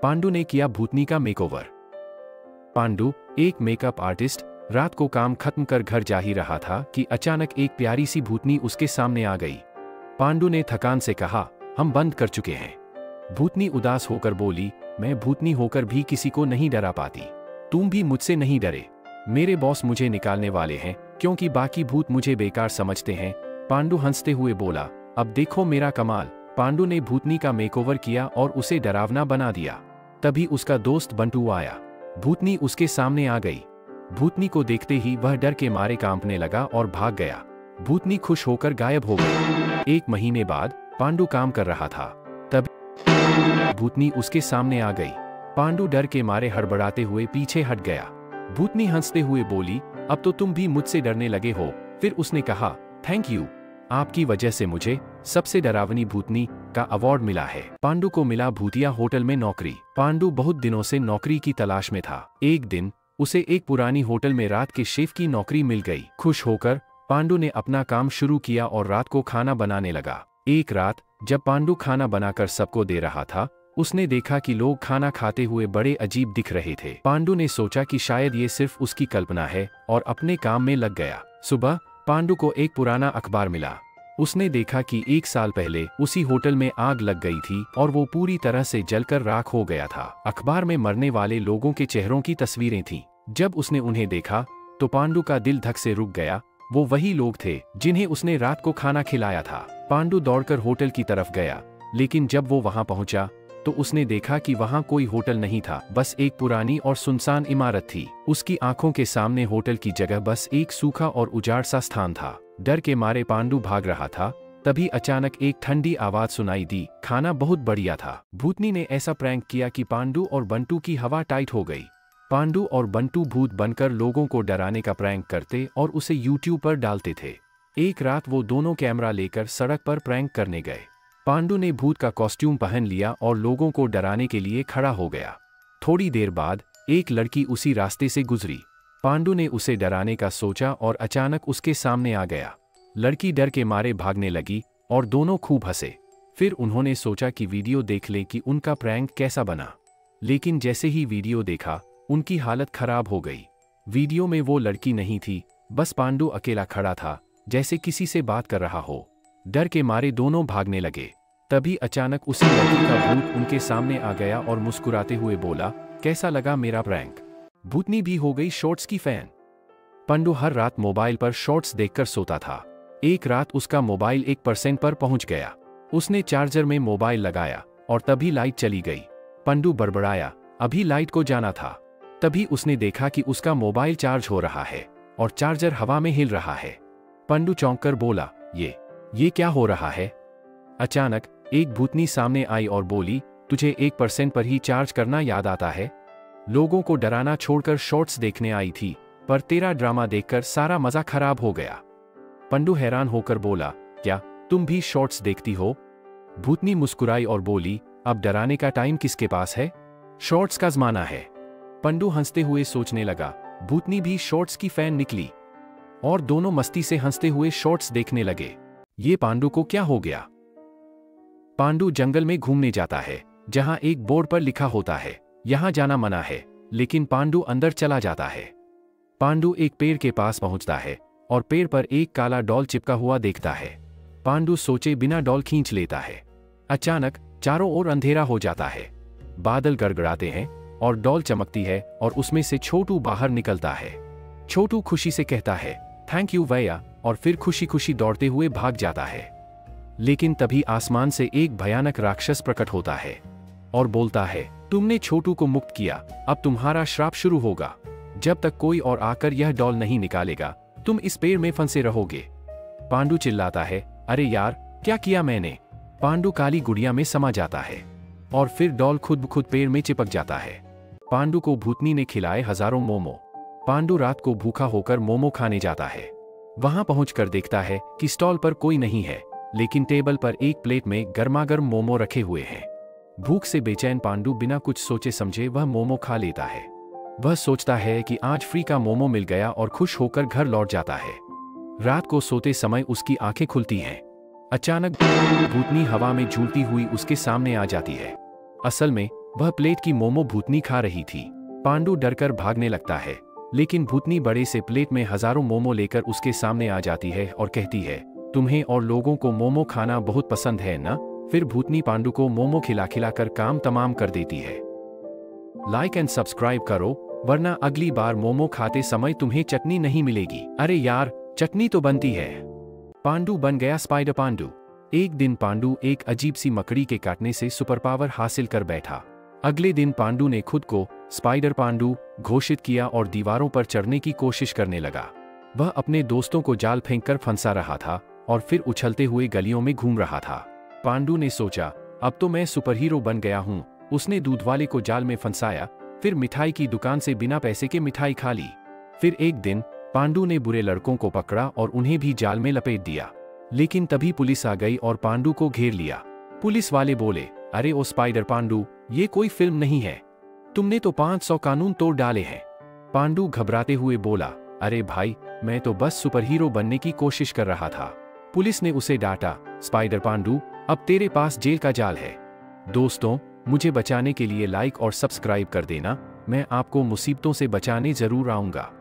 पांडु ने किया भूतनी का मेकओवर। पांडु, एक मेकअप आर्टिस्ट, रात को काम खत्म कर घर जा ही रहा था कि अचानक एक प्यारी सी भूतनी उसके सामने आ गई। पांडु ने थकान से कहा, हम बंद कर चुके हैं। भूतनी उदास होकर बोली, मैं भूतनी होकर भी किसी को नहीं डरा पाती। तुम भी मुझसे नहीं डरे। मेरे बॉस मुझे निकालने वाले हैं क्योंकि बाकी भूत मुझे बेकार समझते हैं। पांडु हंसते हुए बोला, अब देखो मेरा कमाल। पांडु ने भूतनी का मेकओवर किया और उसे डरावना बना दिया। तभी उसका दोस्त बंटू आया। भूतनी उसके सामने आ गई। भूतनी को देखते ही वह डर के मारे कांपने लगा और भाग गया। भूतनी खुश होकर गायब हो गई। 1 महीने बाद पांडु काम कर रहा था, तभी भूतनी उसके सामने आ गई। पांडु डर के मारे हड़बड़ाते हुए पीछे हट गया। भूतनी हंसते हुए बोली, अब तो तुम भी मुझसे डरने लगे हो। फिर उसने कहा, थैंक यू, आपकी वजह से मुझे सबसे डरावनी भूतनी का अवार्ड मिला है। पांडु को मिला भूतिया होटल में नौकरी। पांडु बहुत दिनों से नौकरी की तलाश में था। एक दिन उसे एक पुरानी होटल में रात के शेफ की नौकरी मिल गई। खुश होकर पांडु ने अपना काम शुरू किया और रात को खाना बनाने लगा। एक रात जब पांडु खाना बनाकर सबको दे रहा था, उसने देखा कि लोग खाना खाते हुए बड़े अजीब दिख रहे थे। पांडु ने सोचा कि शायद ये सिर्फ उसकी कल्पना है और अपने काम में लग गया। सुबह पांडु को एक पुराना अखबार मिला। उसने देखा कि 1 साल पहले उसी होटल में आग लग गई थी और वो पूरी तरह से जलकर राख हो गया था। अखबार में मरने वाले लोगों के चेहरों की तस्वीरें थीं। जब उसने उन्हें देखा तो पांडु का दिल धक से रुक गया। वो वही लोग थे जिन्हें उसने रात को खाना खिलाया था। पांडु दौड़कर होटल की तरफ गया, लेकिन जब वो वहां पहुंचा तो उसने देखा कि वहां कोई होटल नहीं था, बस एक पुरानी और सुनसान इमारत थी। उसकी आंखों के सामने होटल की जगह बस एक सूखा और उजाड़ सा स्थान था। डर के मारे पांडु भाग रहा था। तभी अचानक एक ठंडी आवाज सुनाई दी, खाना बहुत बढ़िया था। भूतनी ने ऐसा प्रैंक किया कि पांडु और बंटू की हवा टाइट हो गई। पांडु और बंटू भूत बनकर लोगों को डराने का प्रैंक करते और उसे यूट्यूब पर डालते थे। एक रात वो दोनों कैमरा लेकर सड़क पर प्रैंक करने गए। पांडु ने भूत का कॉस्ट्यूम पहन लिया और लोगों को डराने के लिए खड़ा हो गया। थोड़ी देर बाद एक लड़की उसी रास्ते से गुजरी। पांडु ने उसे डराने का सोचा और अचानक उसके सामने आ गया। लड़की डर के मारे भागने लगी और दोनों खूब हंसे। फिर उन्होंने सोचा कि वीडियो देख लें कि उनका प्रैंक कैसा बना। लेकिन जैसे ही वीडियो देखा, उनकी हालत खराब हो गई। वीडियो में वो लड़की नहीं थी, बस पांडु अकेला खड़ा था, जैसे किसी से बात कर रहा हो। डर के मारे दोनों भागने लगे। तभी अचानक उसी लड़की का भूत उनके सामने आ गया और मुस्कुराते हुए बोला, कैसा लगा मेरा प्रैंक? भूतनी भी हो गई शॉर्ट्स की फैन। पांडु हर रात मोबाइल पर शॉर्ट्स देखकर सोता था। एक रात उसका मोबाइल 1% पर पहुंच गया। उसने चार्जर में मोबाइल लगाया और तभी लाइट चली गई। पांडु बड़बड़ाया, अभी लाइट को जाना था। तभी उसने देखा कि उसका मोबाइल चार्ज हो रहा है और चार्जर हवा में हिल रहा है। पांडु चौंक कर बोला, ये क्या हो रहा है? अचानक एक भूतनी सामने आई और बोली, तुझे 1% पर ही चार्ज करना याद आता है? लोगों को डराना छोड़कर शॉर्ट्स देखने आई थी, पर तेरा ड्रामा देखकर सारा मजा खराब हो गया। पांडु हैरान होकर बोला, क्या तुम भी शॉर्ट्स देखती हो? भूतनी मुस्कुराई और बोली, अब डराने का टाइम किसके पास है? शॉर्ट्स का जमाना है। पांडु हंसते हुए सोचने लगा, भूतनी भी शॉर्ट्स की फैन निकली और दोनों मस्ती से हंसते हुए शॉर्ट्स देखने लगे। ये पांडु को क्या हो गया? पांडु जंगल में घूमने जाता है, जहां एक बोर्ड पर लिखा होता है, यहां जाना मना है, लेकिन पांडु अंदर चला जाता है। पांडु एक पेड़ के पास पहुंचता है और पेड़ पर एक काला डॉल चिपका हुआ देखता है। पांडु सोचे बिना डॉल खींच लेता है। अचानक चारों ओर अंधेरा हो जाता है। बादल गड़गड़ाते हैं और डॉल चमकती है और उसमें से छोटू बाहर निकलता है। छोटू खुशी से कहता है, थैंक यू भैया, और फिर खुशी खुशी दौड़ते हुए भाग जाता है। लेकिन तभी आसमान से एक भयानक राक्षस प्रकट होता है और बोलता है, तुमने छोटू को मुक्त किया, अब तुम्हारा श्राप शुरू होगा। जब तक कोई और आकर यह डॉल नहीं निकालेगा, तुम इस पेड़ में फंसे रहोगे। पांडु चिल्लाता है, अरे यार, क्या किया मैंने? पांडु काली गुड़िया में समा जाता है और फिर डॉल खुद ब खुद पेड़ में चिपक जाता है। पांडु को भूतनी ने खिलाए हजारों मोमो। पांडु रात को भूखा होकर मोमो खाने जाता है। वहां पहुंचकर देखता है कि स्टॉल पर कोई नहीं है, लेकिन टेबल पर एक प्लेट में गर्मागर्म मोमो रखे हुए हैं। भूख से बेचैन पांडु बिना कुछ सोचे समझे वह मोमो खा लेता है। वह सोचता है कि आज फ्री का मोमो मिल गया और खुश होकर घर लौट जाता है। रात को सोते समय उसकी आंखें खुलती हैं। अचानक भूतनी हवा में झूलती हुई उसके सामने आ जाती है। असल में वह प्लेट की मोमो भूतनी खा रही थी। पांडु डरकर भागने लगता है, लेकिन भूतनी बड़े से प्लेट में हजारों मोमो लेकर उसके सामने आ जाती है और कहती है, तुम्हें और लोगों को मोमो खाना बहुत पसंद है ना? फिर भूतनी पांडु को मोमो खिला खिलाकर काम तमाम कर देती है। लाइक एंड सब्सक्राइब करो, वरना अगली बार मोमो खाते समय तुम्हें चटनी नहीं मिलेगी। अरे यार, चटनी तो बनती है। पांडु बन गया स्पाइडर पांडु। एक दिन पांडु एक अजीब सी मकड़ी के काटने से सुपर पावर हासिल कर बैठा। अगले दिन पांडु ने खुद को स्पाइडर पांडु घोषित किया और दीवारों पर चढ़ने की कोशिश करने लगा। वह अपने दोस्तों को जाल फेंककर फंसा रहा था और फिर उछलते हुए गलियों में घूम रहा था। पांडु ने सोचा, अब तो मैं सुपर हीरो बन गया हूँ। उसने दूध वाले को जाल में फंसाया, फिर मिठाई की दुकान से बिना पैसे के मिठाई खा ली। फिर एक दिन पांडु ने बुरे लड़कों को पकड़ा और उन्हें भी जाल में लपेट दिया। लेकिन तभी पुलिस आ गई और पांडु को घेर लिया। पुलिस वाले बोले, अरे ओ स्पाइडर पांडु, ये कोई फिल्म नहीं है, तुमने तो 500 कानून तोड़ डाले हैं। पांडु घबराते हुए बोला, अरे भाई, मैं तो बस सुपर हीरो बनने की कोशिश कर रहा था। पुलिस ने उसे डांटा, स्पाइडर पांडु, अब तेरे पास जेल का जाल है। दोस्तों, मुझे बचाने के लिए लाइक और सब्सक्राइब कर देना, मैं आपको मुसीबतों से बचाने जरूर आऊंगा।